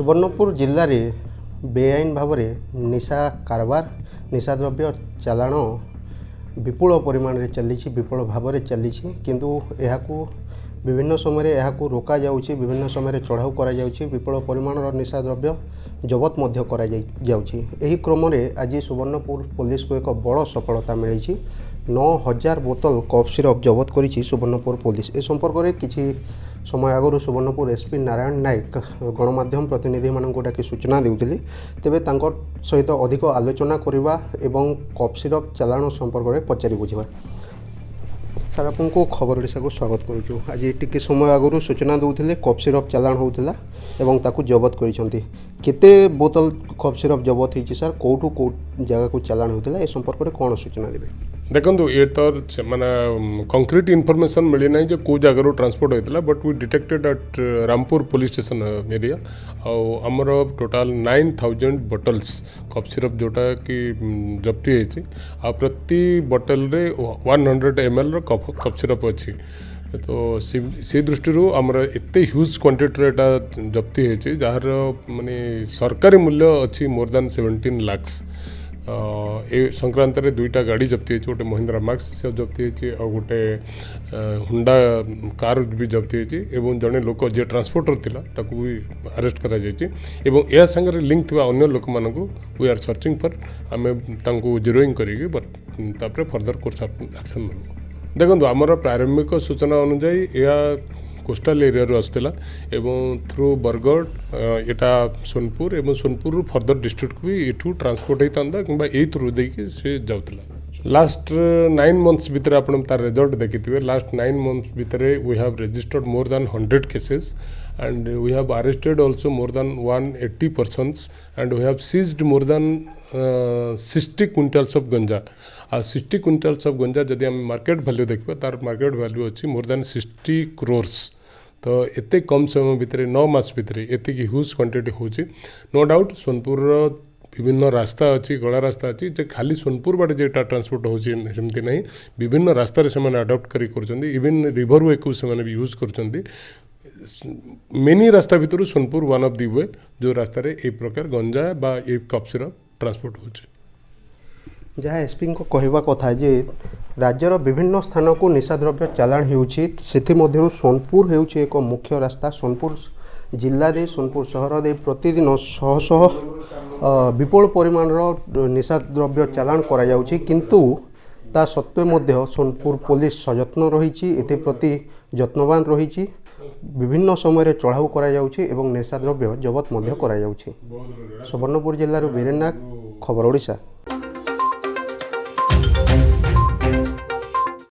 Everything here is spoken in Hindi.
सुवर्णपुर जिल्ला रे बेआईन भाव में निशा कारबार निशा द्रव्य चालाण विपुल परिमाण रे चली विपुल भाव में चली किंतु यहाकू विभिन्न समय यहाकू रोका जाउछि विभिन्न समय चढ़ाऊ करा जाउछि विपुल परिमाण निशा द्रव्य जबत मध्य करा जाउछि। एही क्रम रे आज सुवर्णपुर पुलिस को एक बड़ सफलता मिली 9000 बोतल कफ सिरप जबत करिछि सुवर्णपुर पुलिस। ए संपर्क में किछि समय आगु सुवर्णपुर एसपी नारायण नायक गणमाध्यम प्रतिनिधि मानक डाकी सूचना देउथिले तेबे तांकर सहित अधिक आलोचना करबा एवं कफ सिरप चालाण संपर्क में पचारि बुझिबा। सर आपको खबर ओडिशा को स्वागत करूँ। आज टिके समय आगु सूचना दूसरे कफ सिरप चालाण होता एवं ताकू जबत करिसेंती केते बोतल कफ सिरप जबत होती सर कौटू कौ जगह को चालाण होता ए संपर्क में कौन सूचना देवे? देखो ये तो माने कंक्रीट इनफॉरमेशन मिली ना जो कौ जगह ट्रांसपोर्ट होता but we detected at Rampur police station area आमर टोटाल 9000 बॉटल्स कफ सिरप जोटा कि जप्ती होती प्रति बोतल रे 100 ml कफ सिरप अच्छी तो से दृष्टि आमर एत ह्यूज क्वांटिटी एटा जप्ती होती जार माने सरकारी मूल्य अच्छी मोर देन 17 lakhs। ए संक्रांत रे दुईटा गाड़ी जप्ती होती गोटे महिंद्रा मैक्स से जप्ती होती और गोटे हुंडा कार भी जप्ती होती एवं जड़े लोक जे ट्रांसपोर्टर थिला ताकू भी अरेस्ट करा जायछि एवं या संगे लिंक थिबा अन्य लोक मानकू वी आर सर्चिंग फॉर आमे तांकू जीरोइंग करिके तापर फर्दर कोर्स ऑफ एक्शन नेबो। देखो आमर प्रारंभिक सूचना अनुसार यह कोस्टाल एरिया रो आसला एवं थ्रू बरगढ़ एटा सोनपुर एवं सोनपुर फर्दर डिस्ट्रिक्ट को भी इठू ट्रांसपोर्ट होता कि यही थ्रू देकी से जाऊला। लास्ट 9 months भितर आपन तार रिजल्ट देखिथिबे लास्ट 9 months भितर we have registered more than 100 cases and we have arrested also more than 180 persons and we have seized more than 60 quintals of ganja। 60 quintals of ganja जदि हम मार्केट वैल्यू देखिबा तार मार्केट वैल्यू अच्छी मोर देन 60 crores। तो एते कम समय भितर 9 मास भितर एति ह्यूज क्वांटिटी होची नो डाउट सोनपुर विभिन्न रास्ता अच्छी गला रास्ता अच्छी जे खाली सोनपुर बाटे जेटा ट्रांसपोर्ट होची सेमती नहीं विभिन्न रास्ता रे से अडॉप्ट करी करछंती इवन रिवर वे को से भी यूज करछंती मेनी रास्ता भितर सोनपुर वन ऑफ दी वे जो रास्ता रे ए प्रकार गंजा बा ए कफ सिरप ट्रांसपोर्ट होची। जहाँ एसपी को कहवा कथा जे राज्यर विभिन्न स्थान को निशा द्रव्य चालाण होउछि सोनपुर होउछि एक मुख्य रास्ता। सोनपुर जिल्ला दे सोनपुर सहर दे प्रतिदिन शह शह विपुल परिमाण निशा द्रव्य चालाण करा जाउछि किंतु ता सत्वे मध्य सोनपुर पुलिस सजत्न रही एप्रति यत्नवान रही विभिन्न समय चढ़ाऊ करा जाउछि एवं निशा द्रव्य जबत मध्य करा जाउछि। सुवर्णपुर जिल्लार वीरेन नाग खबर ओडिशा।